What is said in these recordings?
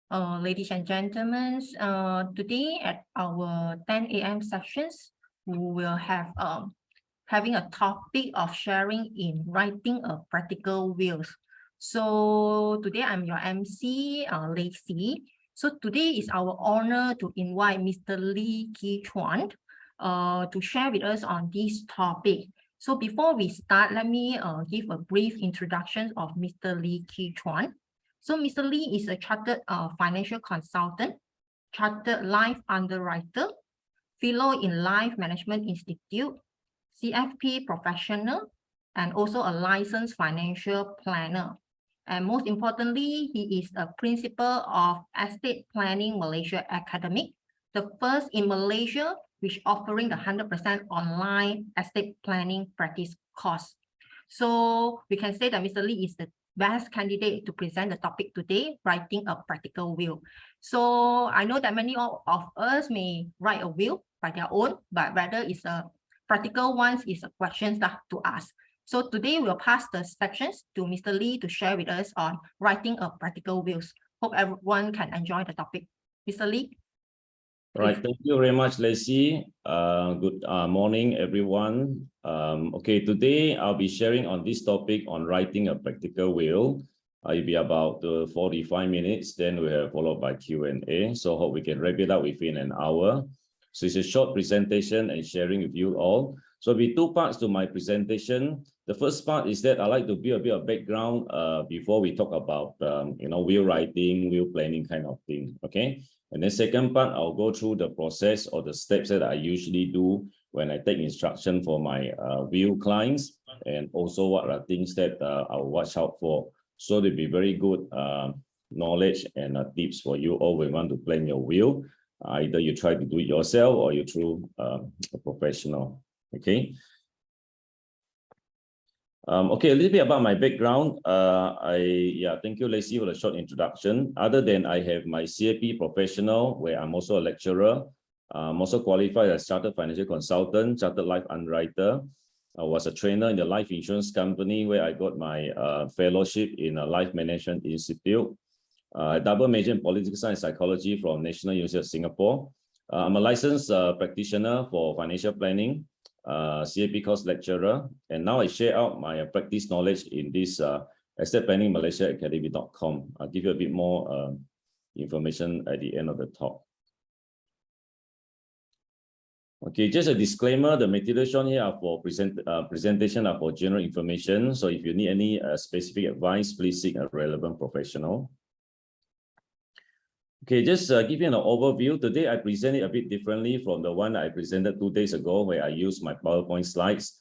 Ladies and gentlemen, today at our 10 a.m. sessions, we will have having a topic of sharing in writing a practical wills. So today I'm your MC, Lacey. So today is our honor to invite Mr. Lee Ki Chuan to share with us on this topic. So before we start, let me give a brief introduction of Mr. Lee Ki Chuan. So Mr. Lee is a chartered financial consultant, chartered life underwriter, fellow in Life Management Institute, CFP professional, and also a licensed financial planner. And most importantly, he is a principal of Estate Planning Malaysia Academy, the first in Malaysia which offering the 100% online estate planning practice course. So we can say that Mr. Lee is the best candidate to present the topic today, writing a practical will. So I know that many of us may write a will by their own, but rather it's a practical ones is a questions that to ask. So today we'll pass the sections to Mr. Lee to share with us on writing a practical wills. Hope everyone can enjoy the topic. Mr. Lee. All right, thank you very much, Lacey. Good morning, everyone. Okay, today I'll be sharing on this topic on writing a practical will. It'll be about 45 minutes, then we have followed by Q&A. So hope we can wrap it up within an hour. So it's a short presentation and sharing with you all. So there'll be two parts to my presentation. The first part is that I like to build a bit of background before we talk about will writing, will planning kind of thing. Okay. And then second part, I'll go through the process or the steps that I usually do when I take instruction for my will clients, and also what are things that I'll watch out for. So there'll be very good knowledge and tips for you all when you want to plan your will. Either you try to do it yourself or you through a professional. Okay. Okay, a little bit about my background. Thank you, Lacey, for the short introduction. Other than I have my CAP professional, where I'm also a lecturer. I'm also qualified as chartered financial consultant, chartered life underwriter. I was a trainer in the life insurance company where I got my fellowship in a Life Management Institute. Double major in political science and psychology from National University of Singapore. I'm a licensed practitioner for financial planning. CAP course lecturer, and now I share out my practice knowledge in this Estate Planning Malaysia Academy.com. I'll give you a bit more information at the end of the talk. Okay, just a disclaimer, the material shown here are for presentation are for general information. So if you need any specific advice, please seek a relevant professional. Okay, just give you an overview. Today, I present it a bit differently from the one I presented 2 days ago, where I used my PowerPoint slides.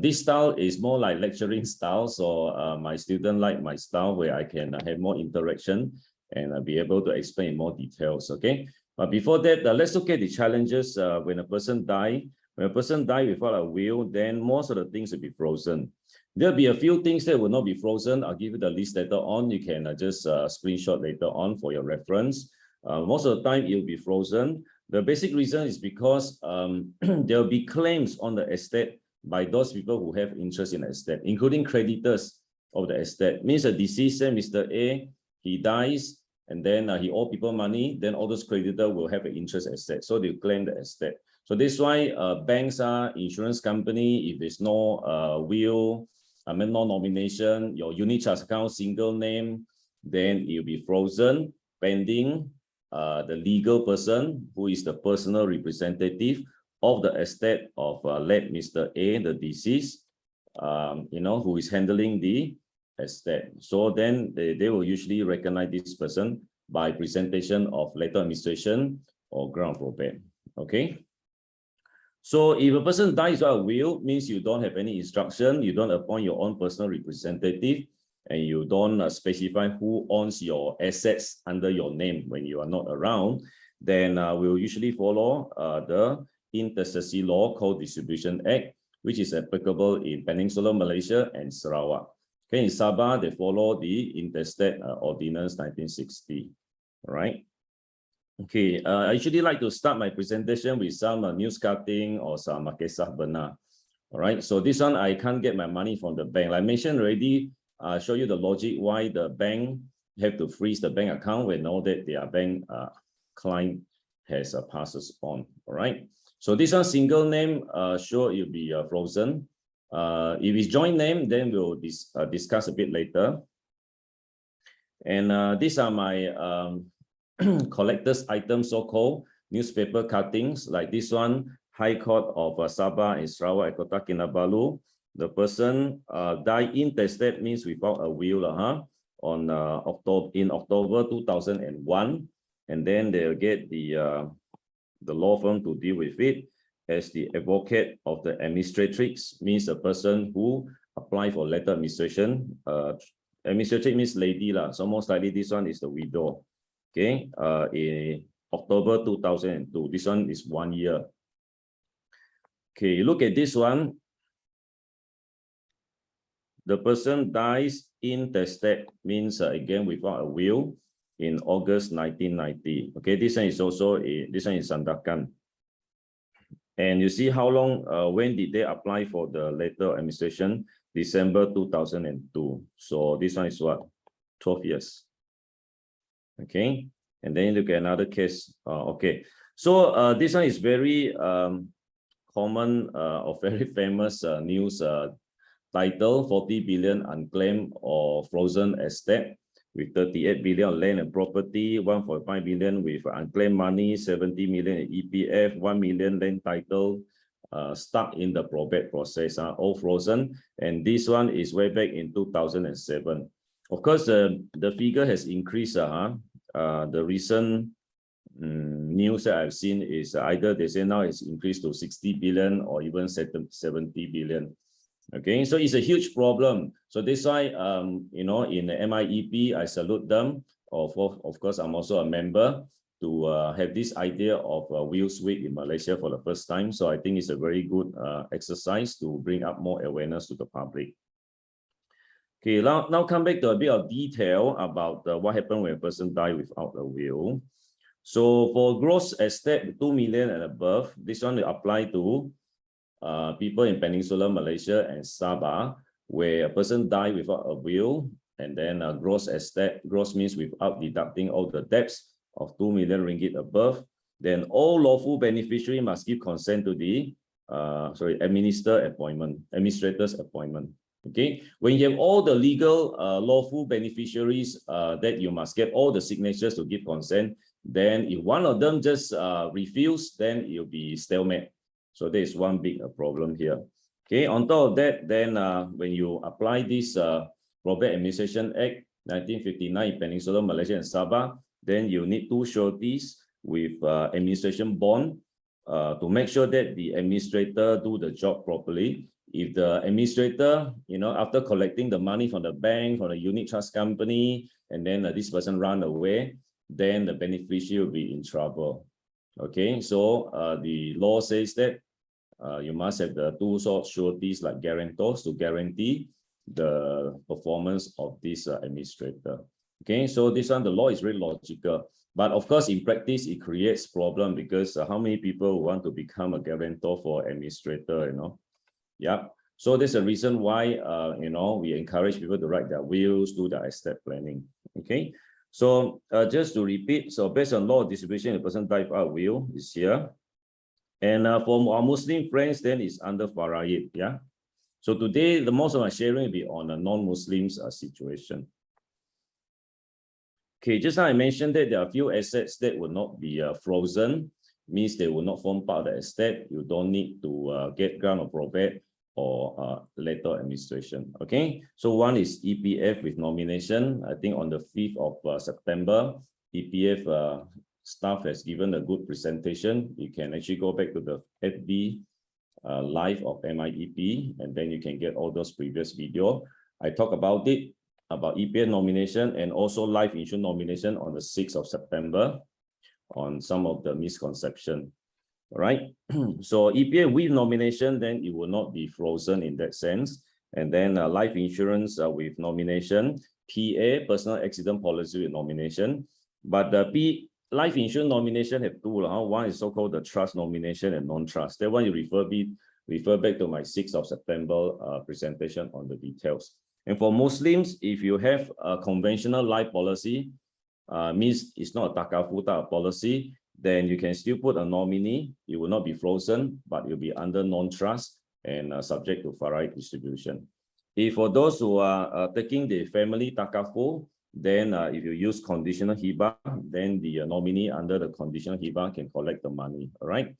This style is more like lecturing style. So my students like my style where I can have more interaction and be able to explain in more details, okay? But before that, let's look at the challenges when a person dies. When a person dies without a will, then most of the things will be frozen. There'll be a few things that will not be frozen. I'll give you the list later on. You can just screenshot later on for your reference. Most of the time, it will be frozen. The basic reason is because there'll be claims on the estate by those people who have interest in the estate, including creditors of the estate. Means a deceased, Mr. A, he dies, and then he owes people money, then all those creditors will have an interest estate. So they claim the estate. So this is why banks are insurance company, if there's no will, no nomination, your unit trust account, single name, then it will be frozen pending the legal person who is the personal representative of the estate of late Mr. A, the deceased, who is handling the estate. So then they will usually recognize this person by presentation of letter administration or grant of probate. Okay. So if a person dies without a will, means you don't have any instruction, you don't appoint your own personal representative, and you don't specify who owns your assets under your name when you are not around, then we'll usually follow the intestacy law called Distribution Act, which is applicable in Peninsular Malaysia and Sarawak. Okay, in Sabah, they follow the Intestate Ordinance 1960, all right? Okay, I usually like to start my presentation with some news cutting or some kisah benar. All right, so this one, I can't get my money from the bank. Like I mentioned already, show you the logic why the bank have to freeze the bank account when know that their bank client has passes on. All right. So this one single name, sure it'll be frozen. If it's joint name, then we'll discuss a bit later. And these are my collector's items, so-called newspaper cuttings, like this one, High Court of Sabah and Sarawak, Kota Kinabalu. The person died intestate, means without a will, on October 2001, and then they'll get the law firm to deal with it as the advocate of the administratrix, means the person who apply for letter administration. Administratrix means lady lah, so most likely this one is the widow. Okay, in October 2002, this one is 1 year. Okay, look at this one. The person dies intestate, means again without a will, in August 1990. Okay, this one is also this one is Sandakan. And you see how long, when did they apply for the letter of administration? December 2002. So this one is what? 12 years. Okay, and then look at another case. Okay, so this one is very common or very famous news title: 40 billion unclaimed or frozen estate, with 38 billion on land and property, 1.5 billion with unclaimed money, 70 million in EPF, 1 million land title stuck in the probate process, all frozen. And this one is way back in 2007. Of course, the figure has increased. The recent news that I've seen is either they say now it's increased to 60 billion or even 70 billion. Okay, so it's a huge problem. So that's why, you know, in the MIEP, I salute them. Of course, I'm also a member to have this idea of Wheels Week in Malaysia for the first time. So I think it's a very good exercise to bring up more awareness to the public. Okay, now come back to a bit of detail about what happened when a person died without a will. So for gross estate 2 million and above, this one will apply to people in Peninsular Malaysia and Sabah, where a person died without a will, and then gross estate, gross means without deducting all the debts of 2 million ringgit above, then all lawful beneficiary must give consent to the administrator's appointment. Okay, when you have all the legal lawful beneficiaries that you must get all the signatures to give consent, then if one of them just refuse, then it'll be stalemate. So there is one big problem here. Okay, on top of that, then when you apply this Probate Administration Act 1959 in Peninsular Malaysia and Sabah, then you need 2 sureties with administration bond to make sure that the administrator do the job properly. If the administrator, you know, after collecting the money from the bank, from the unit trust company, and then this person run away, then the beneficiary will be in trouble. Okay, so the law says that you must have the 2 sort of sureties like guarantors to guarantee the performance of this administrator. Okay, so this one, the law is very logical, but of course in practice it creates problem because how many people want to become a guarantor for administrator, you know? Yeah, so there's a reason why you know, we encourage people to write their wills, do their estate planning. Okay, so just to repeat, so based on law of distribution, the person died without will is here. And for our Muslim friends, then it's under Faraid. Yeah. So today, the most of my sharing will be on a non-Muslims situation. Okay, just now I mentioned that there are a few assets that will not be frozen, means they will not form part of the estate. You don't need to get grant of probate or letter administration. Okay, so one is EPF with nomination. I think on the 5th of September, EPF staff has given a good presentation. You can actually go back to the FB live of MIEP, and then you can get all those previous video. I talk about it, about EPF nomination and also life insurance nomination on the 6th of September on some of the misconception. All right. So EPF with nomination, then it will not be frozen in that sense. And then life insurance with nomination, PA, personal accident policy with nomination. But the life insurance nomination have 2. One is so-called the trust nomination and non-trust. That one you refer back to my 6th of September presentation on the details. And for Muslims, if you have a conventional life policy, means it's not a takafu type of policy, then you can still put a nominee. It will not be frozen, but it will be under non-trust and subject to farai distribution. If for those who are taking the family takafu, then if you use conditional hibah, then the nominee under the conditional hibah can collect the money, all right?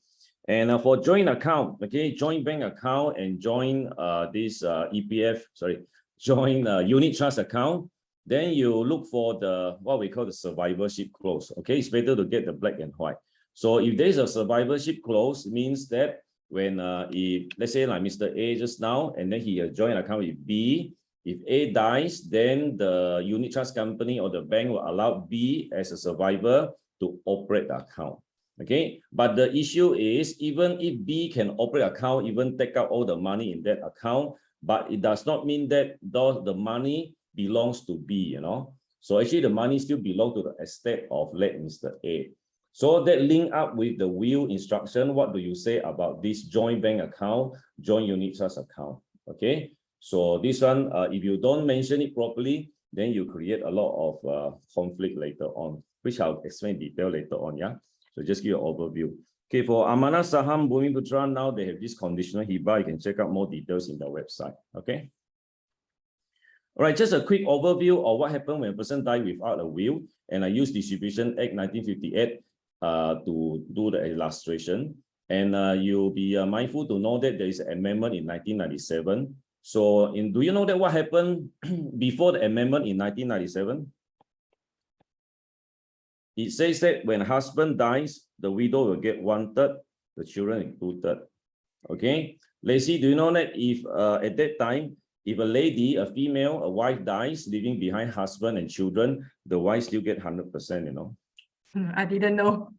And for joint account, okay, joint bank account and joint this EPF, sorry, joint unit trust account, then you look for the, what we call the survivorship clause, okay? It's better to get the black and white. So if there's a survivorship clause, means that when, if, let's say like Mr. A just now, and then he joint account with B, if A dies, then the unit trust company or the bank will allow B as a survivor to operate the account. Okay, but the issue is, even if B can operate account, even take out all the money in that account, but it does not mean that the money belongs to B, you know. So actually the money still belongs to the estate of late Mr. A. So that link up with the will instruction, what do you say about this joint bank account, joint unit trust account? Okay, so this one, if you don't mention it properly, then you create a lot of conflict later on, which I'll explain detail later on, yeah? So just give you an overview. Okay, for Amanah Saham Bumi Putra, now they have this conditional hibah. You can check out more details in the website, okay? All right, just a quick overview of what happened when a person died without a will. And I use Distribution Act 1958 to do the illustration. And you'll be mindful to know that there is an amendment in 1997. So do you know that what happened before the amendment in 1997? It says that when husband dies, the widow will get 1/3, the children 2/3. Okay, Lacey, do you know that if at that time, if a lady, a female, a wife dies, leaving behind husband and children, the wife still get 100%, you know? I didn't know.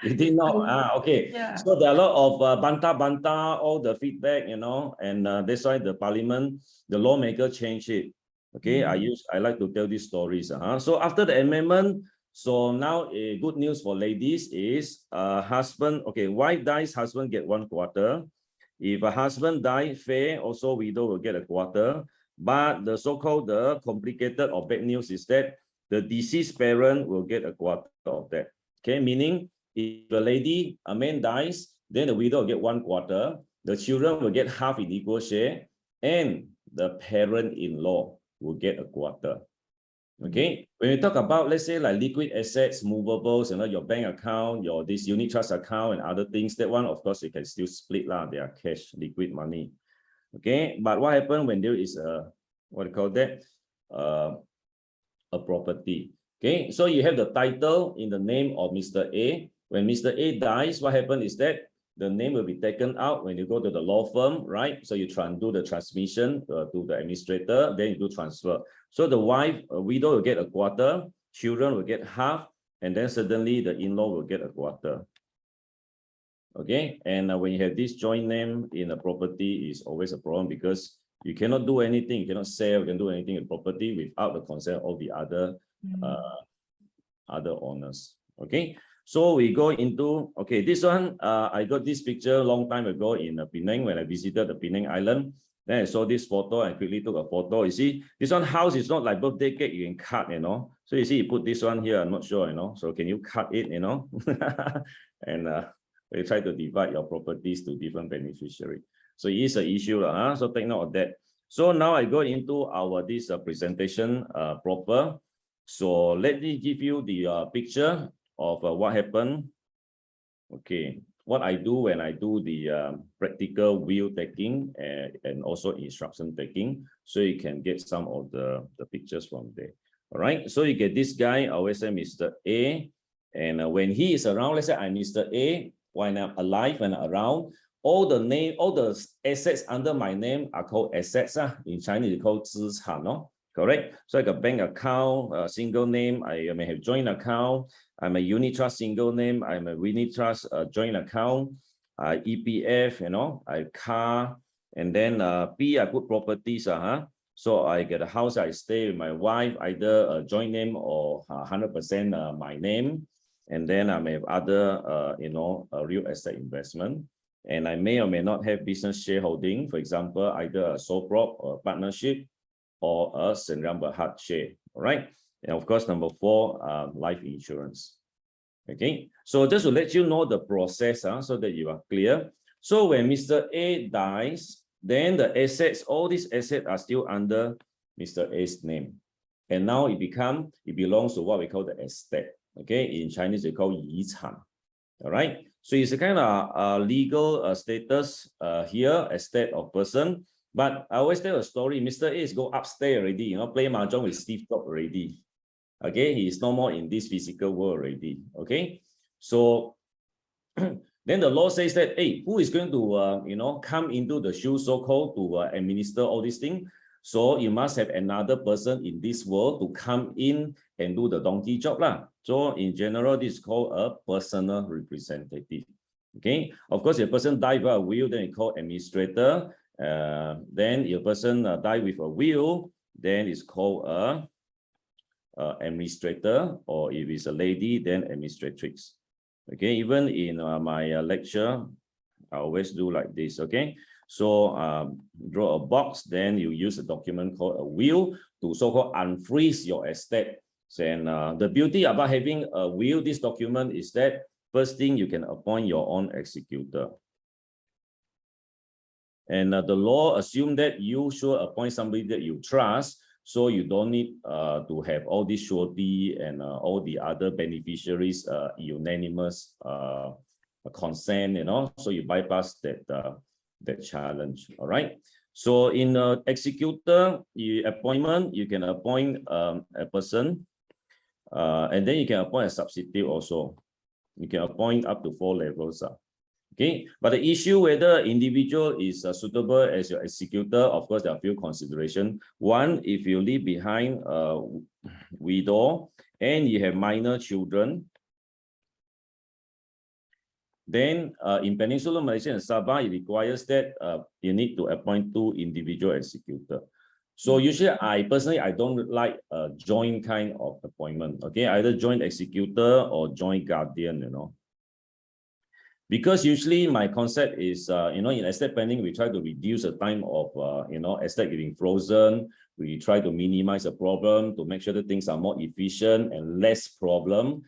You did not? Okay. Yeah. So there are a lot of bantah, all the feedback, you know, and that's why the parliament, the lawmaker changed it. Okay, I like to tell these stories. So after the amendment, so now a good news for ladies is husband, okay, wife dies, husband get 1/4. If a husband die, fair, also widow will get 1/4. But the so-called the complicated or bad news is that the deceased parent will get 1/4 of that. Okay, meaning if a lady, a man dies, then the widow will get 1/4. The children will get half in equal share, and the parent-in-law will get 1/4. Okay, when we talk about, let's say like liquid assets, movables, you know, your bank account, your this unit trust account and other things, that one, of course, you can still split lah. They are cash, liquid money. Okay, but what happens when there is a, what do you call that? A property. Okay, so you have the title in the name of Mr. A. When Mr. A dies, what happens is that the name will be taken out when you go to the law firm, right? So you try and do the transmission to the administrator, then you do transfer. So the wife, widow will get 1/4, children will get half, and then suddenly the in-law will get 1/4. Okay, and when you have this joint name in a property, is always a problem because you cannot do anything, you cannot sell, you can do anything in property without the consent of the other owners. Okay, so we go into, okay, this one, I got this picture a long time ago in Penang when I visited the Penang Island. Then I saw this photo and quickly took a photo. You see, this one house is not like birthday cake, you can cut, you know. So you see, you put this one here, I'm not sure, you know. So can you cut it, you know? And we try to divide your properties to different beneficiaries. So it is an issue, so take note of that. So now I go into our this presentation proper. So let me give you the picture of what happened. Okay, what I do when I do the practical will taking and also instruction taking, so you can get some of the pictures from there. All right, so you get this guy, I always say Mr. A, and when he is around, let's say I'm Mr. A, when I'm alive and around, all the assets under my name are called assets. In Chinese, it's called 资产, no? Correct. So like a bank account, a single name, I may have joint account, I'm a unit trust single name, I'm a unit trust joint account, EPF, you know, I car, and then P, I put properties. So I get a house, I stay with my wife, either a joint name or 100% my name. And then I may have other, you know, real estate investment. And I may or may not have business shareholding, for example, either a sole prop or partnership, or a Sendirian Berhad share. All right. And of course, number 4, life insurance. Okay. So just to let you know the process, so that you are clear. So when Mr. A dies, then the assets, all these assets are still under Mr. A's name. And now it belongs to what we call the estate. Okay. In Chinese, they call 遗产. All right. So it's a kind of legal status here, estate of person. But I always tell a story. Mr. A is go upstairs already, play mahjong with Steve Jobs already. Okay, he is no more in this physical world already. Okay, so then the law says that, hey, who is going to come into the shoes, so-called, to administer all these things? So you must have another person in this world to come in and do the donkey job lah. So in general, this is called a personal representative. Okay, of course, if a person died by a will, then it's called administrator. Then if a person died with a will, then it's called a administrator, or if it's a lady, then administratrix. Okay, even in my lecture, I always do like this. Okay, so draw a box, then you use a document called a will to so-called unfreeze your estate. And the beauty about having a will, this document, is that first thing, you can appoint your own executor. And the law assumes that you should appoint somebody that you trust, so you don't need to have all this surety and all the other beneficiaries unanimous consent, so you bypass that challenge. All right. So in executor appointment, you can appoint a person, and then you can appoint a substitute also. You can appoint up to 4 levels. Okay, but the issue whether individual is suitable as your executor, of course, there are a few considerations. One, if you leave behind a widow and you have minor children, then in Peninsular Malaysia and Sabah, it requires that you need to appoint 2 individual executors. So usually, I don't like a joint kind of appointment. Okay, either joint executor or joint guardian, Because usually my concept is, in estate planning, we try to reduce the time of, estate getting frozen. We try to minimize the problem to make sure that things are more efficient and less problem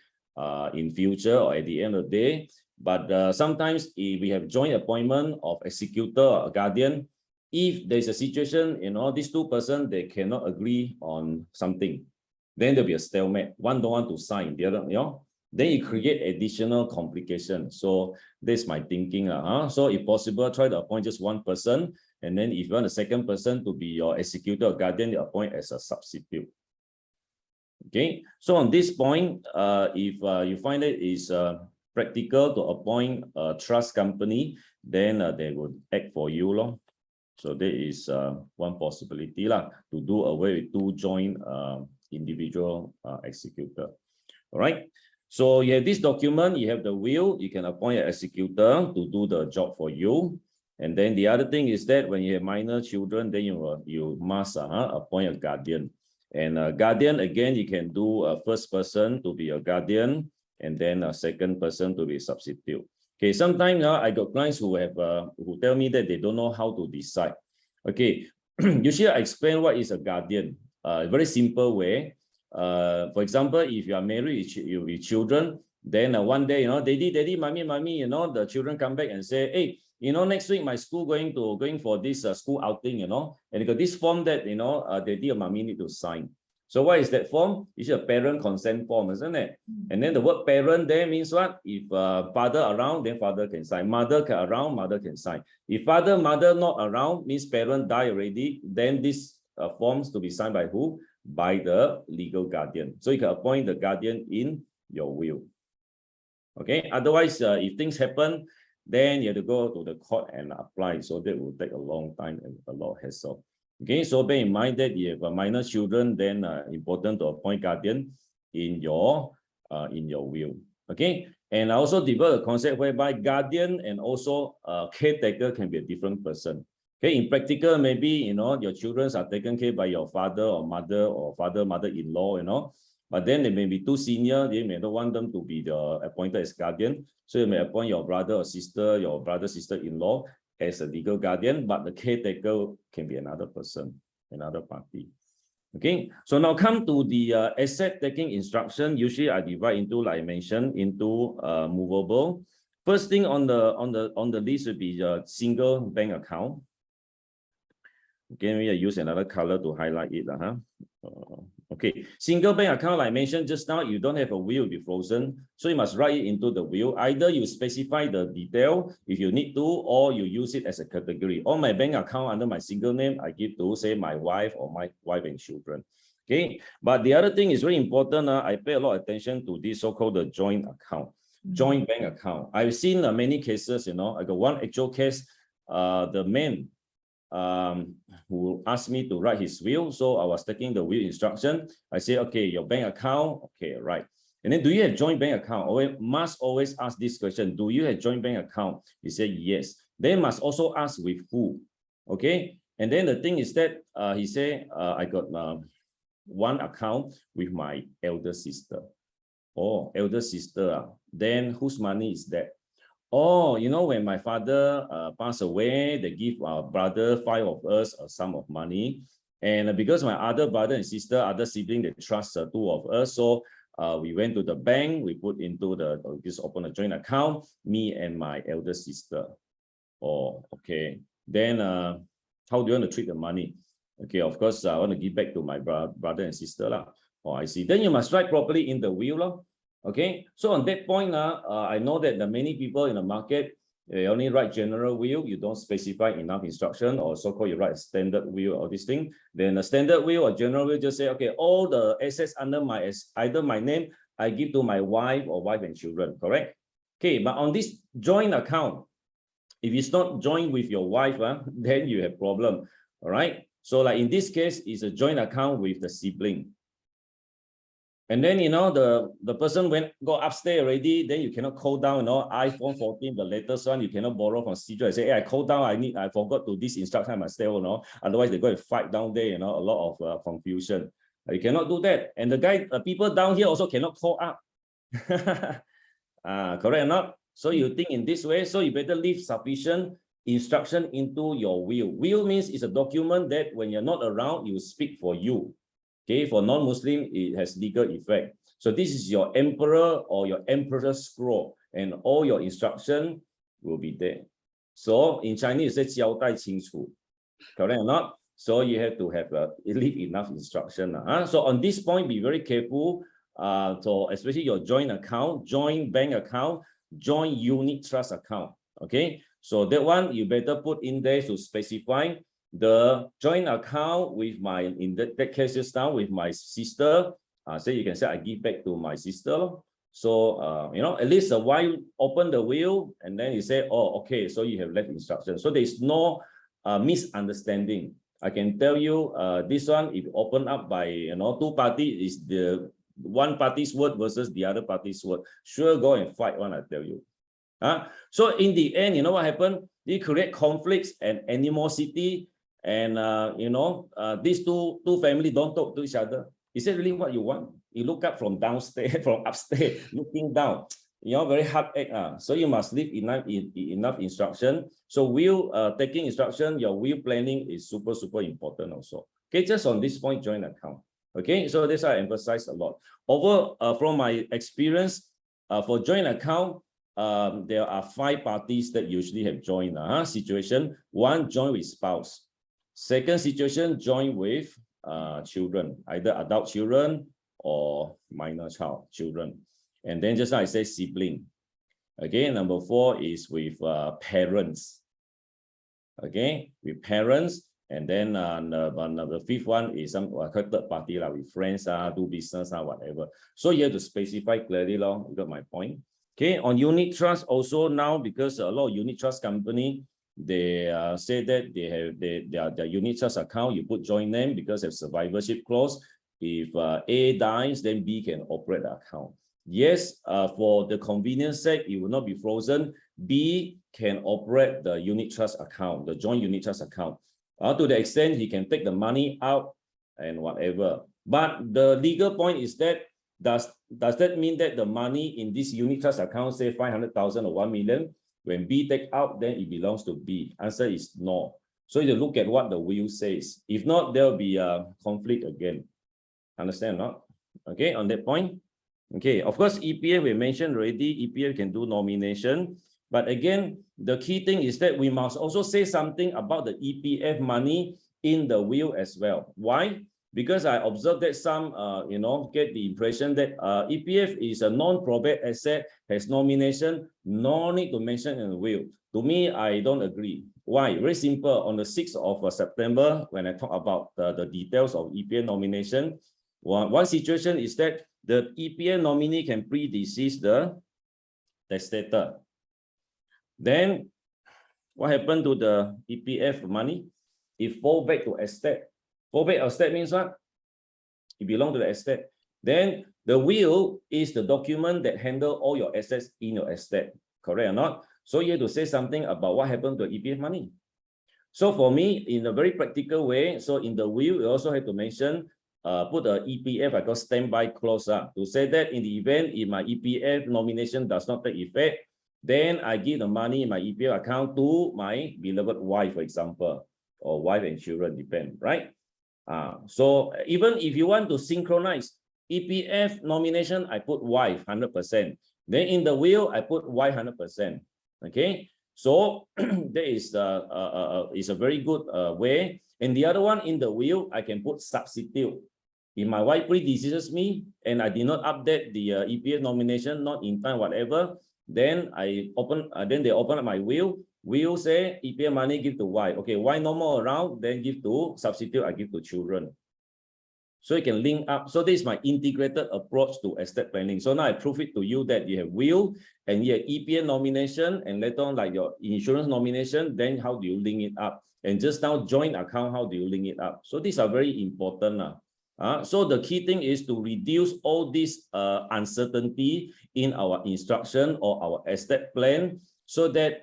in future or at the end of the day. But sometimes if we have joint appointment of executor or guardian, if there's a situation, these 2 persons, they cannot agree on something, then there'll be a stalemate. One don't want to sign, the other, then you create additional complications. So that's my thinking. So if possible, try to appoint just 1 person. And then if you want a second person to be your executor or guardian, you appoint as a substitute. Okay. So on this point, if you find it is practical to appoint a trust company, then they would act for you. So there is one possibility to do away with 2 joint individual executor. All right. So you have this document, you have the will, you can appoint an executor to do the job for you. And then the other thing is that when you have minor children, then you must appoint a guardian. And a guardian, again, you can do a first person to be a guardian, and then a second person to be a substitute. Okay, sometimes I got clients who tell me that they don't know how to decide. Okay, usually I explain what is a guardian. A very simple way. For example, if you are married with children, then one day, daddy, mommy, the children come back and say, hey, next week my school going for this school outing, and you got this form that, daddy or mommy need to sign. So what is that form? It's a parent consent form, isn't it? And then the word parent there means what? If father around, then father can sign. Mother around, mother can sign. If father, mother not around, means parent die already, then this forms to be signed by who? By the legal guardian. So you can appoint the guardian in your will. Okay, otherwise, if things happen, then you have to go to the court and apply. So that will take a long time and a lot of hassle. Okay, so bear in mind that you have minor children, then important to appoint guardian in your will. Okay, and I also develop a concept whereby guardian and also caretaker can be a different person. Okay, in practical, maybe, your children are taken care by your father or father, mother-in-law, but then they may be too senior. They may not want them to be the appointed as guardian. So you may appoint your brother or sister, your brother, sister-in-law as a legal guardian, but the caretaker can be another person, another party. Okay, so now come to the asset taking instruction. Usually I divide into, like I mentioned, into movable. First thing on the list would be a single bank account. Again, we use another color to highlight it. Okay, single bank account, like I mentioned just now, you don't have a will, be frozen. So you must write it into the will. Either you specify the detail if you need to, or you use it as a category. All my bank account under my single name, I give to, say, my wife or my wife and children. Okay, but the other thing is very important. I pay a lot of attention to this so-called the joint account, joint bank account. I've seen many cases, I got one actual case, the man who asked me to write his will. So I was taking the will instruction. I say, okay, your bank account, okay, right. And then, do you have joint bank account? Always must always ask this question. Do you have joint bank account? He said yes. They must also ask with who. Okay. And then the thing is that he said, I got one account with my elder sister. Oh, elder sister. Then whose money is that? Oh, when my father passed away, they give our brother, 5 of us, a sum of money. And because my other brother and sister, other sibling, they trust 2 of us. So we went to the bank, we put into just open a joint account, me and my elder sister. Oh, okay. Then how do you want to treat the money? Okay, of course, I want to give back to my brother and sister. Oh, I see. Then you must write properly in the will. Okay, so on that point, I know that the many people in the market, they only write general will, you don't specify enough instruction, or so-called you write a standard will or this thing. Then a standard will or general will just say, okay, all the assets under either my name, I give to my wife or wife and children, correct? Okay, but on this joint account, if it's not joined with your wife, then you have problem, all right? So like in this case, it's a joint account with the sibling. And then, the person go upstairs already, then you cannot call down, iPhone 14, the latest one, you cannot borrow from CJ and say, hey, I called down, I forgot to this instruction, I must stay, otherwise they go and fight down there, a lot of confusion. You cannot do that. And the guy, people down here also cannot call up. Correct or not? So you think in this way, so you better leave sufficient instruction into your will. Will means it's a document that when you're not around, you speak for you. Okay, for non-Muslim, it has legal effect. So this is your emperor or your emperor's scroll, and all your instruction will be there. So in Chinese, it's 交代清楚, correct or not? So you have to have leave enough instruction. So on this point, be very careful. So especially your joint account, joint bank account, joint unit trust account. Okay, so that one you better put in there to specify the joint account with in that case just now with my sister. So you can say I give back to my sister. So at least the wife open the will, and then you say, oh, okay, so you have left instruction. So there's no misunderstanding. I can tell you this one, if open up by 2 parties, is the one party's word versus the other party's word. Sure, go and fight one, I tell you. So in the end, you know what happened? They create conflicts and animosity. And these two families don't talk to each other. Is that really what you want? You look up from downstairs, from upstairs, looking down. Very heartache. So you must leave enough instruction. So will taking instruction, your will planning is super important also. Okay, just on this point, joint account. Okay, so this I emphasize a lot. From my experience, for joint account, there are 5 parties that usually have joint situation. 1, join with spouse. Second situation, join with children, either adult children or minor children. And then just like I say, sibling. Okay, number 4 is with parents. Okay, with parents. And then the 5th one is some third party with friends, do business, whatever. So you have to specify clearly, you got my point. Okay, on unit trust also now, because a lot of unit trust company, they say that they have their unit trust account, you put joint name because of survivorship clause. If A dies, then B can operate the account. Yes, for the convenience sake, it will not be frozen. B can operate the unit trust account, the joint unit trust account. To the extent he can take the money out and whatever. But the legal point is that does that mean that the money in this unit trust account, say 500,000 or 1 million, when B take out, then it belongs to B? Answer is no. So you look at what the will says. If not, there will be a conflict again. Understand or not? Okay, on that point. Okay, of course, EPF we mentioned already, EPF can do nomination. But again, the key thing is that we must also say something about the EPF money in the will as well. Why? Because I observed that some, get the impression that EPF is a non-probate asset, has nomination, no need to mention in the will. To me, I don't agree. Why? Very simple. On the 6th of September, when I talk about the details of EPF nomination, one situation is that the EPF nominee can predecease the testator. Then what happened to the EPF money? It fall back to estate. Fall back to estate means what? It belongs to the estate. Then the will is the document that handle all your assets in your estate. Correct or not? So you have to say something about what happened to EPF money. So for me, in a very practical way, so in the will, you also have to mention, put a EPF, I got standby clause to say that in the event if my EPF nomination does not take effect, then I give the money in my EPF account to my beloved wife, for example, or wife and children, depend, right? So even if you want to synchronize EPF nomination, I put wife 100%. Then in the will, I put wife 100%. Okay, so that is a very good way. And the other one, in the will, I can put substitute. If my wife predeceases me and I did not update the EPF nomination, not in time, whatever, then they open up my will. Will say EPF money give to wife. Okay, wife no more around, then give to substitute, I give to children. So you can link up. So this is my integrated approach to estate planning. So now I prove it to you that you have will and you have EPF nomination, and later on like your insurance nomination, then how do you link it up? And just now joint account, how do you link it up? So these are very important. So the key thing is to reduce all this uncertainty in our instruction or our estate plan, so that,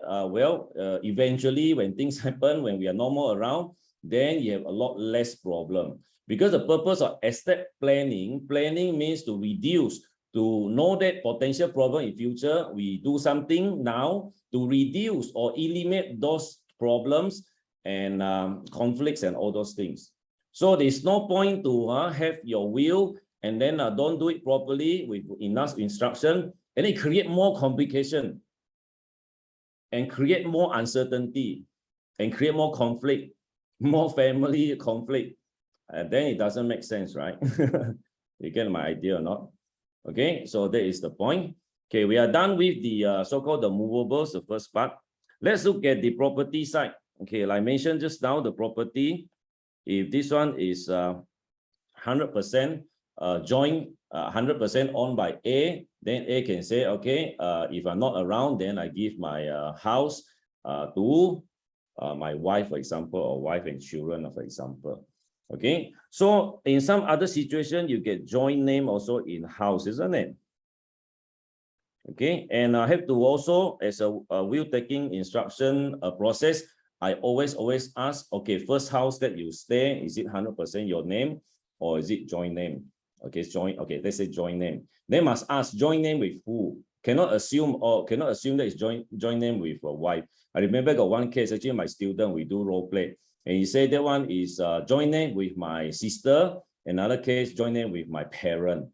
eventually when things happen, when we are no more around, then you have a lot less problem. Because the purpose of estate planning means to reduce, to know that potential problem in future, we do something now to reduce or eliminate those problems and conflicts and all those things. So there's no point to have your will and then don't do it properly with enough instruction, and it create more complication and create more uncertainty and create more conflict, more family conflict. Then it doesn't make sense, right? You get my idea or not? Okay, so that is the point. Okay, we are done with the so-called the movables, the first part. Let's look at the property side. Okay, like I mentioned just now, the property, if this one is 100% joint, 100% owned by A, then A can say, okay, if I'm not around, then I give my house to my wife, for example, or wife and children, for example. Okay, so in some other situation, you get joint name also in house, isn't it? Okay, and I have to also, as a will taking instruction process, I always ask, okay, first house that you stay, is it 100% your name or is it joint name? Okay, it's joint. Okay, let's say joint name. They must ask joint name with who. Cannot assume that it's joint name with a wife. I remember got one case, actually my student, we do role play. And he said that one is joint name with my sister. Another case, joint name with my parent.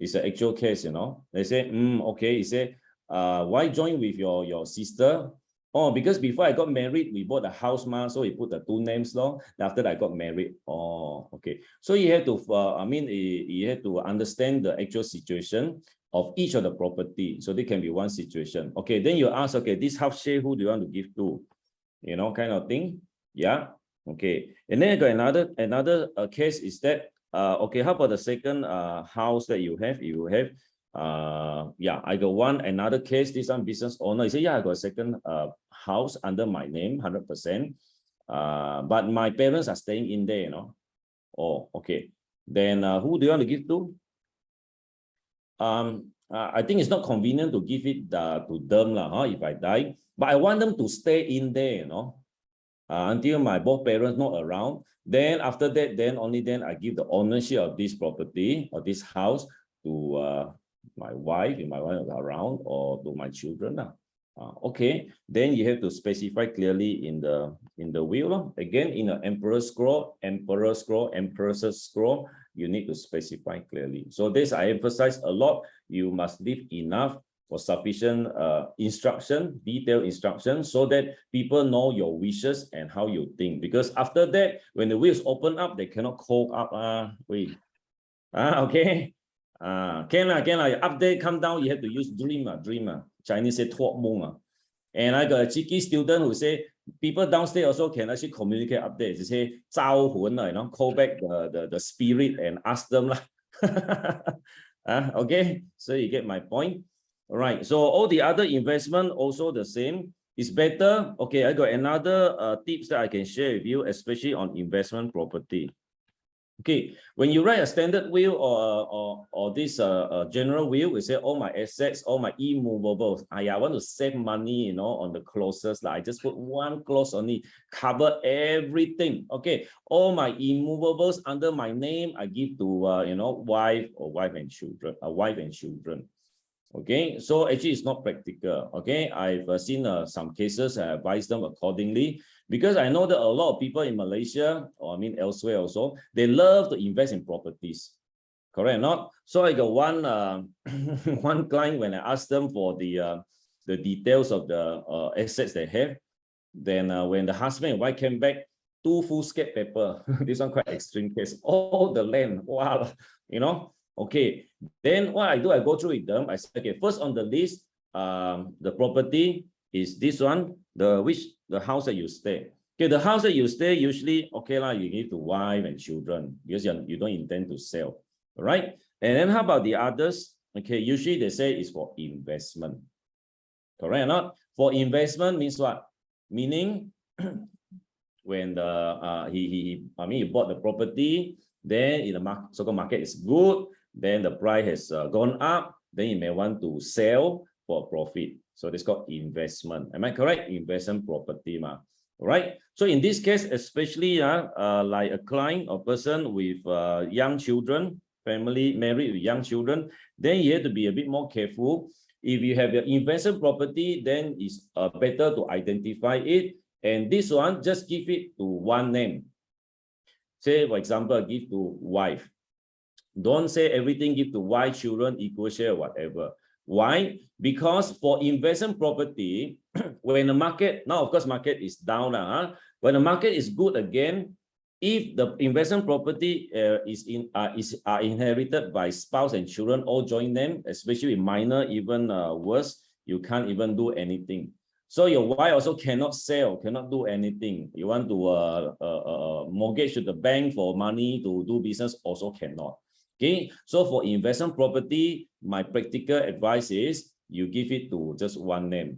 It's an actual case, you know. They say, okay. He said, why join with your sister? Oh, because before I got married, we bought a house, so he put the two names long. After that, I got married. Oh, okay. So you have to, you have to understand the actual situation of each of the property. So they can be one situation. Okay, then you ask, okay, this house share, who do you want to give to? You know, kind of thing. Yeah. Okay. And then I got another case is that okay, how about the second house that you have? You have yeah, I got another case, this one business owner. He said, yeah, I got a second house under my name, 100%. But my parents are staying in there, you know. Oh, okay. Then who do you want to give to? I think it's not convenient to give it to them if I die, but I want them to stay in there, you know. Until my both parents not around, then after that, then only then I give the ownership of this property or this house to my wife, if my wife is around, or to my children. Okay, then you have to specify clearly in the will. Again, in the emperor scroll, empress's scroll, you need to specify clearly. So this I emphasize a lot. You must leave enough or sufficient instruction, detailed instruction, so that people know your wishes and how you think. Because after that, when the wheels open up, they cannot call up. Okay. Can update come down, you have to use dreamer. Chinese say 托梦. And I got a cheeky student who say people downstairs also can actually communicate updates. They say 招魂, call back the spirit and ask them. Okay, so you get my point. All right, so all the other investment also the same. It's better. Okay, I got another tips that I can share with you, especially on investment property. Okay, when you write a standard will or this general will, we say all my assets, all my immovables. I want to save money, on the clauses. I just put one clause only, cover everything. Okay, all my immovables under my name, I give to wife and children. Okay, so actually it's not practical. Okay, I've seen some cases. I advise them accordingly, because I know that a lot of people in Malaysia, or I mean elsewhere also, they love to invest in properties. Correct or not? So I got one one client, when I asked them for the details of the assets they have, then when the husband and wife came back, 2 foolscap paper. This one quite extreme case. All the land, wow, Okay, then what I do, I go through with them. I say, okay, first on the list, the property is this one, the house that you stay. Okay, the house that you stay, usually, okay, you give to wife and children, because you don't intend to sell, all right? And then how about the others? Okay, usually they say it's for investment. Correct or not? For investment means what? Meaning, when he bought the property, then in the so-called market is good, then the price has gone up, then you may want to sell for profit. So it's called investment. Am I correct? Investment property, All right. So in this case, especially like a client or person with young children, family married with young children, then you have to be a bit more careful. If you have your investment property, then it's better to identify it. And this one, just give it to one name. Say, for example, give to wife. Don't say everything give to wife, children, equal share, whatever. Why? Because for investment property, when the market, now of course market is down, when the market is good again, if the investment property is inherited by spouse and children, all join them, especially minor, even worse, you can't even do anything. So your wife also cannot sell, cannot do anything. You want to mortgage to the bank for money to do business, also cannot. Okay, so for investment property, my practical advice is you give it to just one name.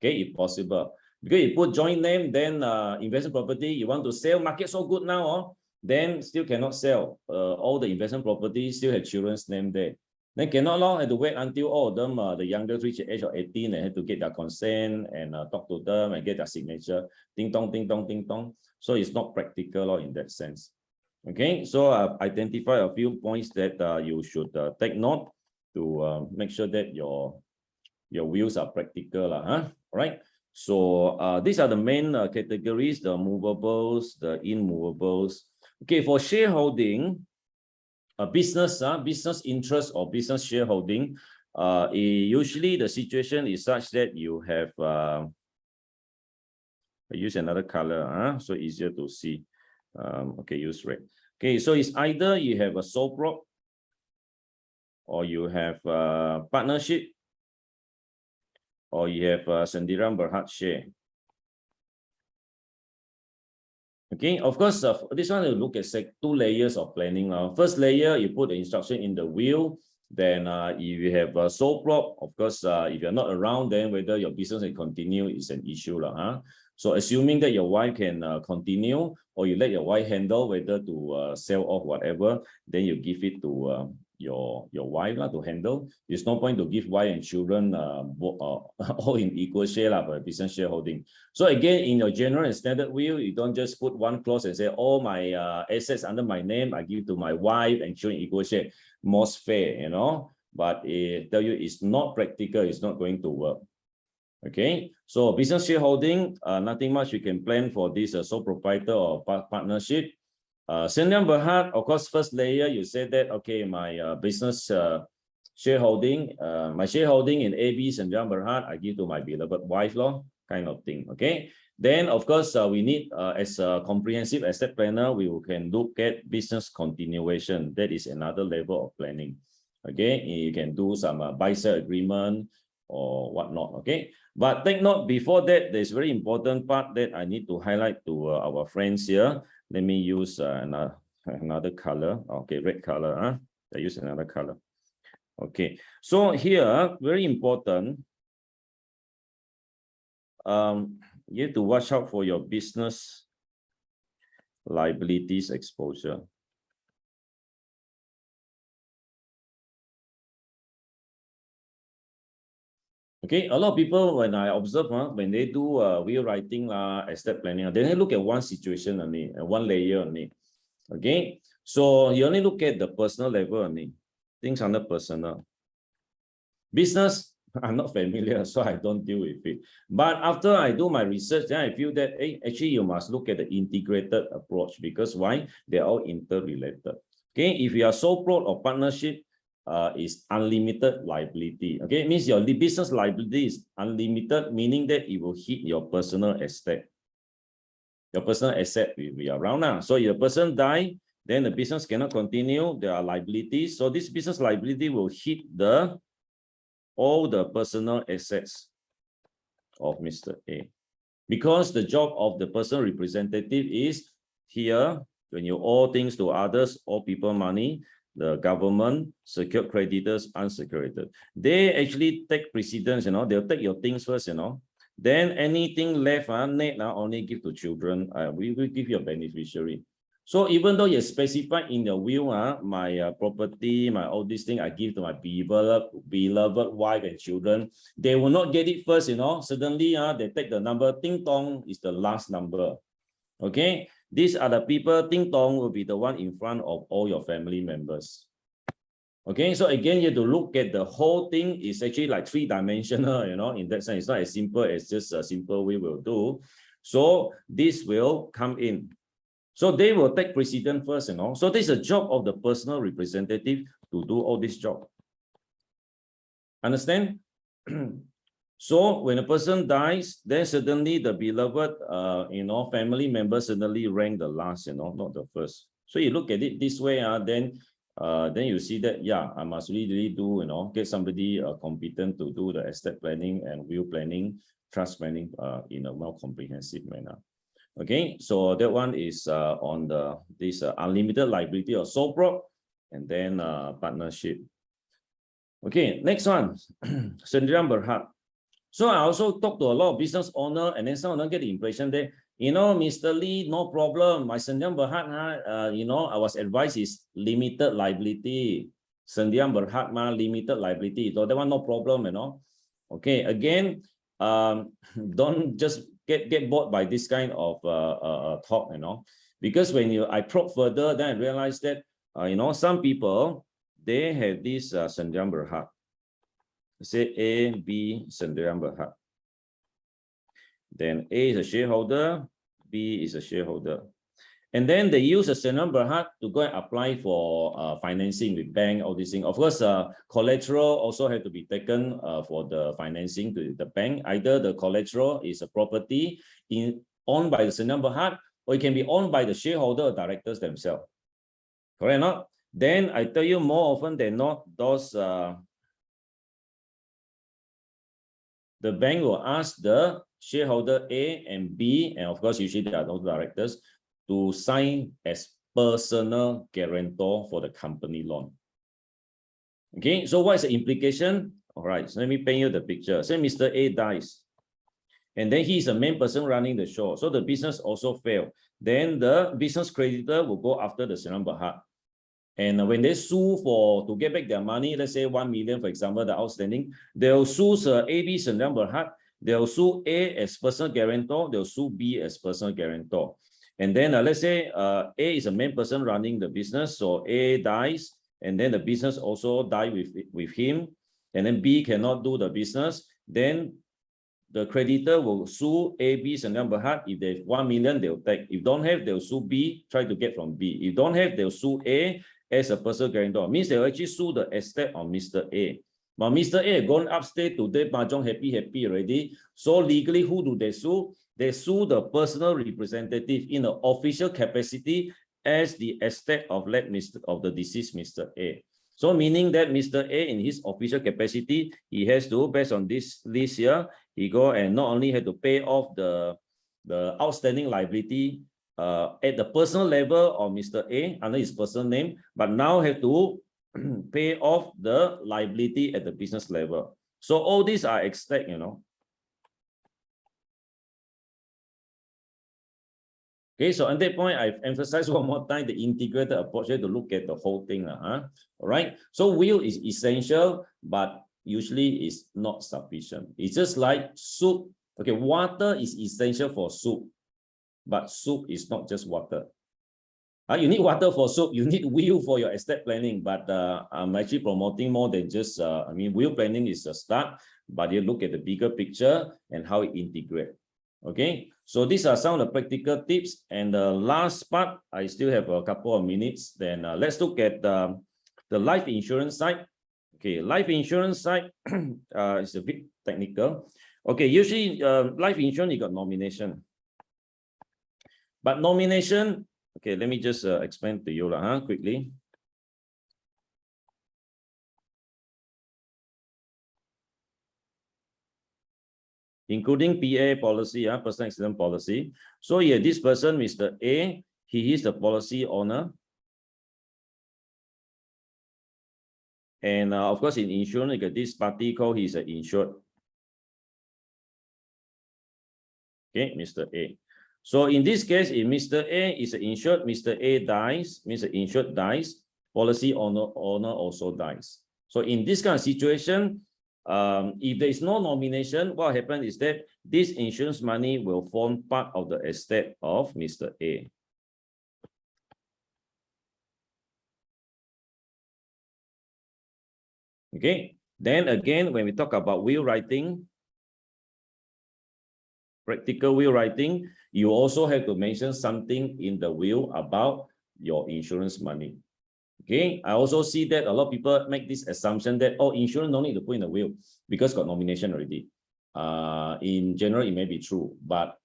Okay, if possible. Because you put joint name, then investment property, you want to sell, market so good now, then still cannot sell. All the investment property still have children's name there. Then cannot long, have to wait until all of them, the youngest reach the age of 18, and have to get their consent and talk to them and get their signature. Ding dong, ding dong, ding dong. So it's not practical in that sense. Okay, so identify a few points that you should take note to make sure that your wills are practical. All right. So these are the main categories, the movables, the immovables. Okay, for shareholding, business interest or business shareholding, usually the situation is such that you have, I use another color, so easier to see. Okay, use red. Okay, so it's either you have a sole prop or you have a partnership or you have a Sendirian Berhad share. Okay, of course, this one will look at 2 layers of planning. First layer, you put the instruction in the will. Then if you have a sole prop, of course, if you're not around, then whether your business can continue is an issue. So assuming that your wife can continue, or you let your wife handle whether to sell off whatever, then you give it to your wife to handle. There's no point to give wife and children all in equal share for business shareholding. So again, in your general and standard will, you don't just put one clause and say all my assets under my name, I give to my wife and children equal share. Most fair, but I tell you, it's not practical, it's not going to work. Okay, so business shareholding, nothing much you can plan for this sole proprietor or partnership. Sendirian Berhad, of course, first layer, you said that, okay, my business shareholding, my shareholding in AB Sendirian Berhad, I give to my beloved wife, kind of thing, okay? Then, of course, we need, as a comprehensive asset planner, we can look at business continuation. That is another level of planning, okay? You can do some buy-sell agreement or whatnot, okay? But take note, before that, there's very important part that I need to highlight to our friends here. Let me use another color. Okay, red color. I use another color. Okay, so here, very important. You have to watch out for your business liabilities exposure. Okay, a lot of people, when I observe, when they do will writing, estate planning, they look at one situation only, one layer only. Okay, so you only look at the personal level only, things under personal. Business, I'm not familiar, so I don't deal with it. But after I do my research, then I feel that, hey, actually you must look at the integrated approach, because why? They're all interrelated. Okay, if you are sole prop or partnership, is unlimited liability. Okay, it means your business liability is unlimited, meaning that it will hit your personal asset. Your personal asset will be around now. So if a person die, then the business cannot continue. There are liabilities. So this business liability will hit all the personal assets of Mr. A. Because the job of the personal representative is here, when you owe things to others, owe people money, the government, secured creditors, unsecured. They actually take precedence, they'll take your things first, Then anything left, net only give to children. We will give you a beneficiary. So even though you specify in the will, my property, my all these things I give to my beloved wife and children, they will not get it first, Suddenly, they take the number, ting tong is the last number. Okay, these are the people, ting tong will be the one in front of all your family members. Okay, so again, you have to look at the whole thing is actually like three-dimensional, in that sense. It's not as simple as just a simple we will do. So this will come in. So they will take precedence first, So this is a job of the personal representative to do all this job. Understand? So when a person dies, then suddenly the beloved, family members suddenly rank the last, not the first. So you look at it this way, then you see that, yeah, I must really do, get somebody competent to do the estate planning and will planning, trust planning in a more comprehensive manner. Okay, so that one is on this unlimited liability or sole prop, and then partnership. Okay, next one, Sendirian Berhad. So I also talk to a lot of business owner, and then some of them get the impression that, Mr. Lee, no problem. My Sendirian Berhad, I was advised is limited liability. Sendirian Berhad, limited liability. So that one no problem, Okay, again, don't just get bored by this kind of talk, because when I probe further, then I realized that, some people, they have this Sendirian Berhad. Say A, B, Sendirian Berhad. Then A is a shareholder, B is a shareholder. And then they use a Sendirian Berhad to go and apply for financing with bank, all these things. Of course, collateral also have to be taken for the financing to the bank. Either the collateral is a property owned by the Sendirian Berhad, or it can be owned by the shareholder or directors themselves. Correct or not? Then I tell you, more often than not, those the bank will ask the shareholder A and B, and of course, usually they are those directors, to sign as personal guarantor for the company loan. Okay, so what is the implication? All right, so let me paint you the picture. Say Mr. A dies, and then he is the main person running the show. So the business also failed. Then the business creditor will go after the Sendirian Berhad. And when they sue to get back their money, let's say 1 million, for example, the outstanding, they'll sue AB Sendirian Berhad, they'll sue A as personal guarantor, they'll sue B as personal guarantor. And then let's say A is the main person running the business, so A dies, and then the business also die with him, and then B cannot do the business. Then the creditor will sue A, B, Sengkang Berhad. If they have 1 million, they'll take. If don't have, they'll sue B, try to get from B. If don't have, they'll sue A as a personal guarantor. Means they'll actually sue the estate of Mr. A. But Mr. A gone upstate today, mahjong happy already. So legally, who do they sue? They sue the personal representative in the official capacity as the estate of the deceased Mr. A. So meaning that Mr. A in his official capacity, he has to, based on this list here, he go and not only had to pay off the outstanding liability at the personal level of Mr. A under his personal name, but now have to pay off the liability at the business level. So all these are expect, you know. Okay, so at that point, I've emphasized one more time the integrated approach here to look at the whole thing. All right, so will is essential, but usually is not sufficient. It's just like soup. Okay, water is essential for soup, but soup is not just water. You need water for soup, you need will for your estate planning, but I'm actually promoting more than just, I mean, will planning is a start, but you look at the bigger picture and how it integrates. Okay, so these are some of the practical tips. And the last part, I still have a couple of minutes. Then let's look at the life insurance side. Okay, life insurance side is a bit technical. Okay, usually life insurance, you got nomination. But nomination, okay, let me just explain to you quickly. Including PA policy, personal accident policy. So yeah, this person, Mr. A, he is the policy owner. And of course, in insurance, you get this party called he's an insured. Okay, Mr. A. So in this case, if Mr. A is insured, Mr. A dies, means the insured dies, policy owner also dies. So in this kind of situation, if there is no nomination, what happens is that this insurance money will form part of the estate of Mr. A. Okay, then again, when we talk about will writing, practical will writing, you also have to mention something in the will about your insurance money. Okay, I also see that a lot of people make this assumption that, oh, insurance no need to put in the will because got nomination already. In general, it may be true, but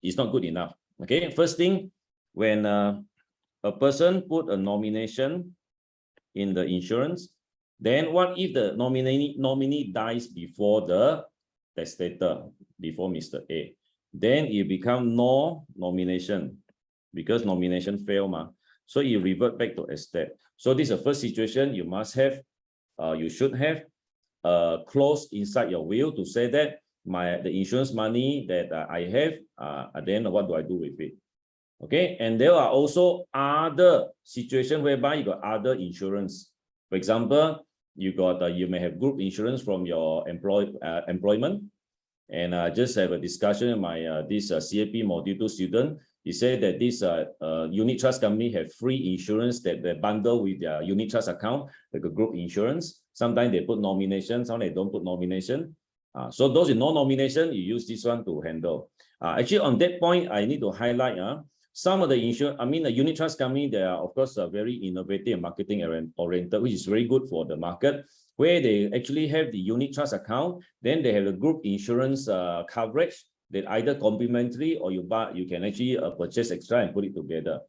it's not good enough. Okay, first thing, when a person put a nomination in the insurance, then what if the nominee dies before the testator, before Mr. A? Then it become no nomination because nomination failed. So you revert back to estate. So this is the first situation you must have, you should have a clause inside your will to say that the insurance money that I have, then what do I do with it? Okay, and there are also other situations whereby you got other insurance. For example, you got you may have group insurance from your employment. And I just have a discussion with my this CAP Module 2 student. He said that this unit trust company have free insurance that they bundle with their unit trust account, like a group insurance. Sometimes they put nomination, sometimes they don't put nomination. So those in no nomination, you use this one to handle. Actually, on that point, I need to highlight some of the insurance. I mean, the unit trust company, they are of course very innovative and marketing oriented, which is very good for the market, where they actually have the unit trust account, then they have the group insurance coverage that either complementary or you can actually purchase extra and put it together.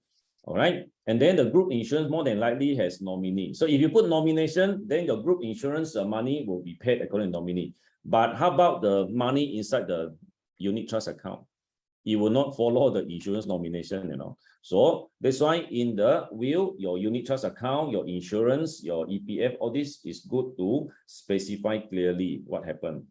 All right, and then the group insurance more than likely has nominee. So if you put nomination, then your group insurance money will be paid according to nominee. But how about the money inside the unit trust account? It will not follow the insurance nomination, you know. So that's why in the will, your unit trust account, your insurance, your EPF, all this is good to specify clearly what happened.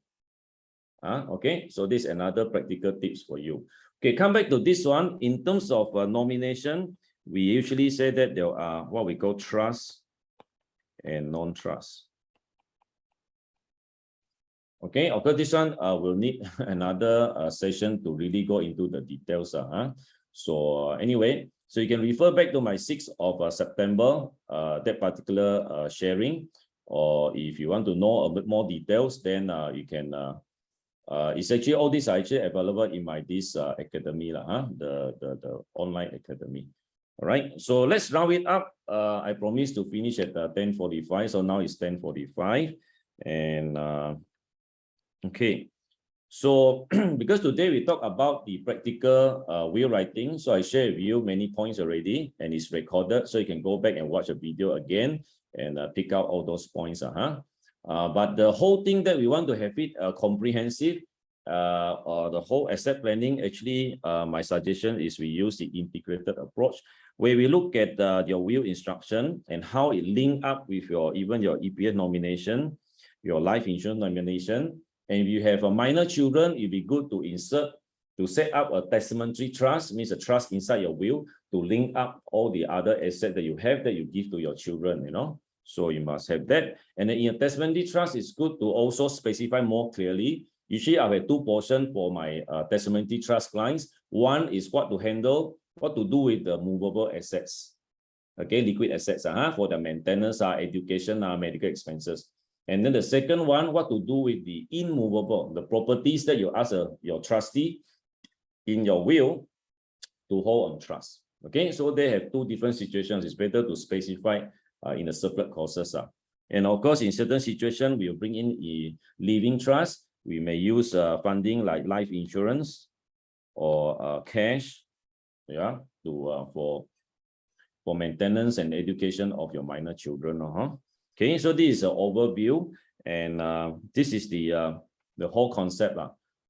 Okay, so this is another practical tips for you. Okay, come back to this one. In terms of nomination, we usually say that there are what we call trust and non-trust. Okay, of course, this one will need another session to really go into the details. So anyway, so you can refer back to my 6th of September, that particular sharing, or if you want to know a bit more details, then you can It's actually all these are actually available in my this academy the online academy. All right, so let's round it up. I promised to finish at 10:45, so now it's 10:45, and okay. So because today we talk about the practical will writing, so I share with you many points already, and it's recorded, so you can go back and watch the video again and pick out all those points. But the whole thing that we want to have it comprehensive, or the whole asset planning, actually, my suggestion is we use the integrated approach, where we look at your will instruction and how it link up with your even your EPS nomination, your life insurance nomination. And if you have a minor children, it'd be good to set up a testamentary trust, means a trust inside your will to link up all the other assets that you have that you give to your children, you know. So you must have that. And then in a testamentary trust, it's good to also specify more clearly. Usually I have two portions for my testamentary trust clients. One is what to do with the movable assets. Okay, liquid assets for the maintenance, education, medical expenses. And then the second one, what to do with the immovable, the properties that you ask your trustee in your will to hold on trust. Okay, so they have two different situations. It's better to specify in the separate courses. And of course, in certain situations, we will bring in a living trust. We may use funding like life insurance or cash, for maintenance and education of your minor children. Okay, so this is an overview, and this is the whole concept.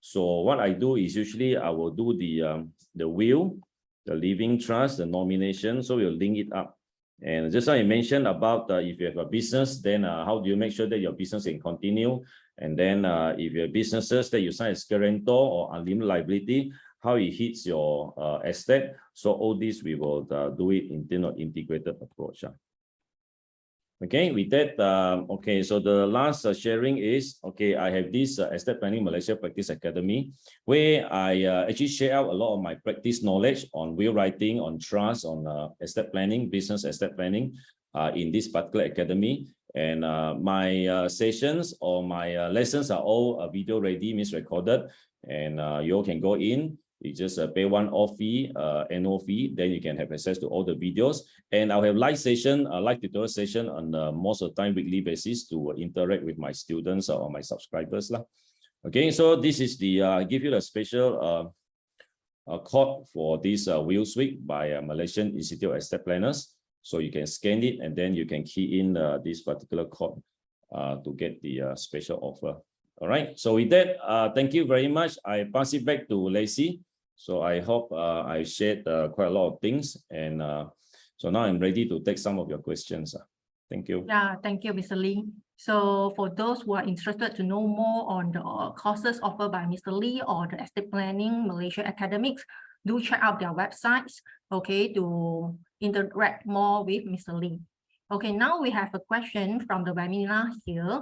So what I do is usually I will do the will, the living trust, the nomination. So we'll link it up. And just like I mentioned about if you have a business, then how do you make sure that your business can continue? And then if you have businesses that you sign as guarantor or unlimited liability, how it hits your estate. So all this we will do it in integrated approach. Okay, with that, okay, so the last sharing is, okay, I have this Estate Planning Malaysia Practice Academy, where I actually share out a lot of my practice knowledge on will writing, on trust, on estate planning, business estate planning in this particular academy. And my sessions or my lessons are all video ready, means recorded, and you all can go in. You just pay one-off fee, annual fee, then you can have access to all the videos. And I'll have live tutorial session on most of the time weekly basis to interact with my students or my subscribers. Okay, so this is the give you a special code for this Wills Week by Malaysian Institute of Estate Planners. So you can scan it and then you can key in this particular code to get the special offer. All right, so with that, thank you very much. I pass it back to Lacey. So I hope I shared quite a lot of things, and so now I'm ready to take some of your questions. Thank you. Yeah, thank you, Mr. Lee. So for those who are interested to know more on the courses offered by Mr. Lee or the Estate Planning Malaysia Academics, do check out their websites, okay, to interact more with Mr. Lee. Okay, now we have a question from the webinar here.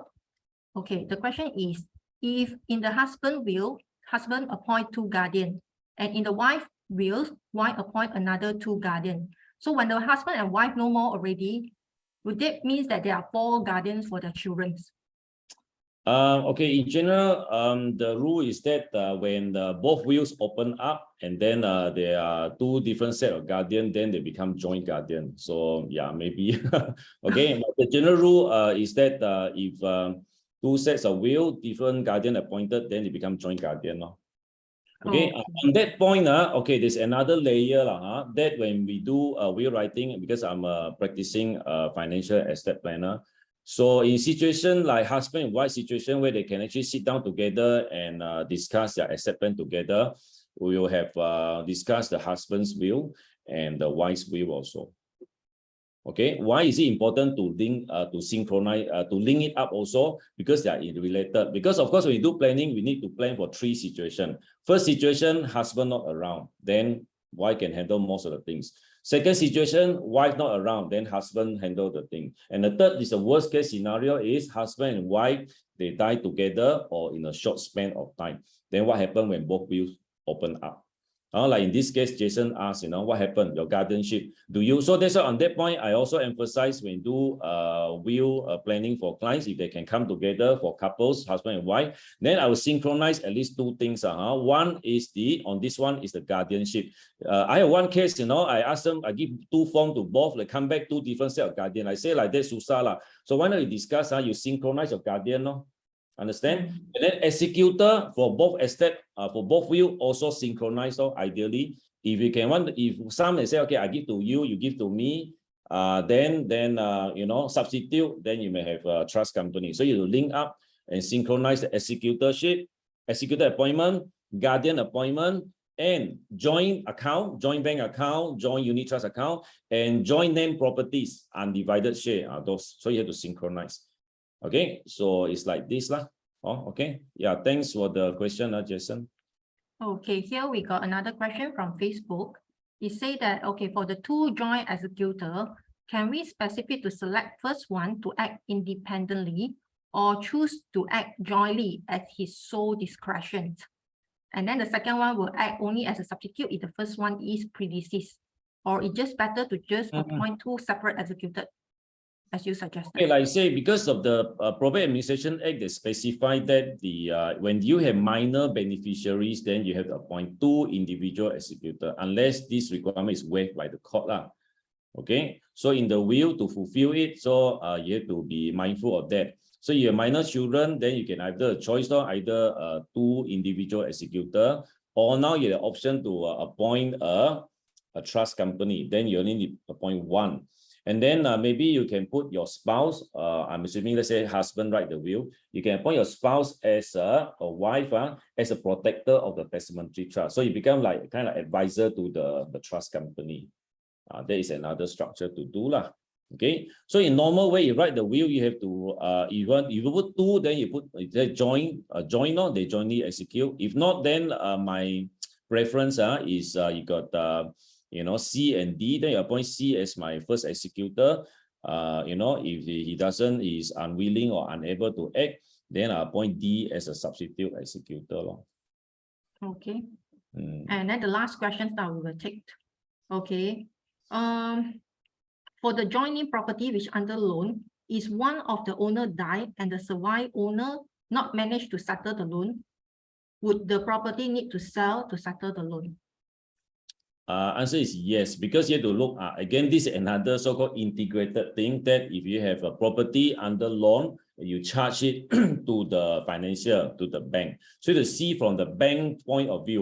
Okay, the question is, if in the husband will, husband appoint 2 guardians, and in the wife will, wife appoint another 2 guardians. So when the husband and wife no more already, would that mean that there are 4 guardians for their children? Okay, in general, the rule is that when both wills open up and then there are 2 different set of guardian, then they become joint guardian. So yeah, maybe. Okay, but the general rule is that if 2 sets of will, different guardian appointed, then they become joint guardian. Okay, on that point, okay, there's another layer that when we do will writing, because I'm practicing financial estate planner. So in situation like husband and wife situation where they can actually sit down together and discuss their estate plan together, we will have discuss the husband's will and the wife's will also. Okay, why is it important to link to synchronize to link it up also? Because they are related. Because of course when we do planning, we need to plan for 3 situations. First situation, husband not around, then wife can handle most of the things. Second situation, wife not around, then husband handle the thing. And the third is the worst case scenario is husband and wife, they die together or in a short span of time. Then what happens when both wills open up? Like in this case, Jason asked, what happened? Your guardianship. Do you? So that's why on that point, I also emphasize when do will planning for clients, if they can come together for couples, husband and wife, then I will synchronize at least two things. One is on this one is the guardianship. I have one case, I asked them, I give two forms to both, they come back two different set of guardian. I say like that, susah. So why not you discuss, you synchronize your guardian, no? Understand? And then executor for both estate, for both will also synchronize, ideally. If you can if some they say, okay, I give to you, you give to me, then substitute, then you may have a trust company. So you link up and synchronize the executor appointment, guardian appointment, and joint account, joint bank account, joint unit trust account, and joint name properties, undivided share are those. So you have to synchronize. Okay, so it's like this lah. Okay. Yeah, thanks for the question, Jason. Okay, here we got another question from Facebook. It say that, okay, for the two joint executor, can we specify to select first one to act independently or choose to act jointly at his sole discretion? And then the second one will act only as a substitute if the first one is predeceased, or it's just better to just appoint two separate executors, as you suggested. Okay, like I say, because of the Probate Administration Act, they specify that when you have minor beneficiaries, then you have to appoint two individual executors, unless this requirement is waived by the court lah. Okay, so in the will to fulfill it, so you have to be mindful of that. So you have minor children, then you can either choice either two individual executor, or now you have the option to appoint a trust company. Then you only need to appoint one. And then maybe you can put your spouse, I'm assuming, let's say husband write the will, you can appoint your spouse as a wife, as a protector of the testamentary trust. So you become like kind of advisor to the trust company. There is another structure to do lah. Okay, so in normal way, you write the will, you have to, if you put two, then you put join, they jointly execute. If not, then my preference is you got C and D, then you appoint C as my first executor. If he doesn't, is unwilling or unable to act, then I appoint D as a substitute executor. Okay. And then the last question that we will take. Okay. For the joint property which under loan, is one of the owner died and the surviving owner not managed to settle the loan, would the property need to sell to settle the loan? Answer is yes, because you have to look, again, this is another so-called integrated thing, that if you have a property under loan, you charge it to the financial, to the bank. So to see from the bank point of view,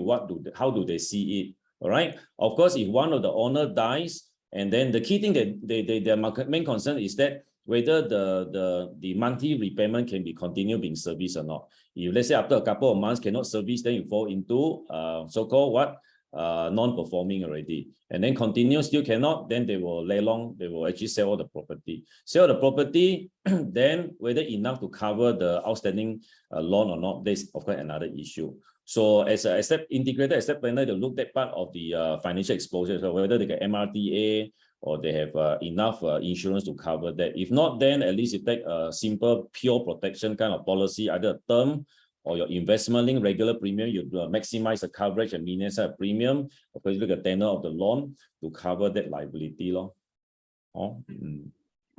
how do they see it? All right. Of course, if one of the owner dies, and then the key thing that their main concern is that whether the monthly repayment can be continued being serviced or not. If let's say after a couple of months cannot service, then you fall into so-called what? Non-performing already, and then continue still cannot, then they will they will actually sell all the property. Sell the property, then whether enough to cover the outstanding loan or not, there's of course another issue. So as a integrated estate planner, they look at part of the financial exposure, so whether they get MRTA or they have enough insurance to cover that. If not, then at least you take a simple pure protection kind of policy, either a term or your investment link regular premium, you maximize the coverage and minimize the premium. Of course, you look at tenure of the loan to cover that liability.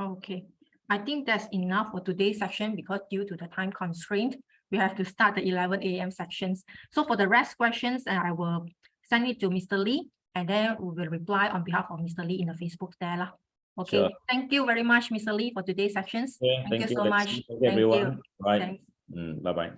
Okay, I think that's enough for today's session, because due to the time constraint, we have to start the 11 a.m. sections. So for the rest questions, I will send it to Mr. Lee, and then we will reply on behalf of Mr. Lee in the Facebook there. Okay, sure. Thank you very much, Mr. Lee, for today's sessions. Yeah, thank you so much. Thank you, everyone. Right. Bye-bye.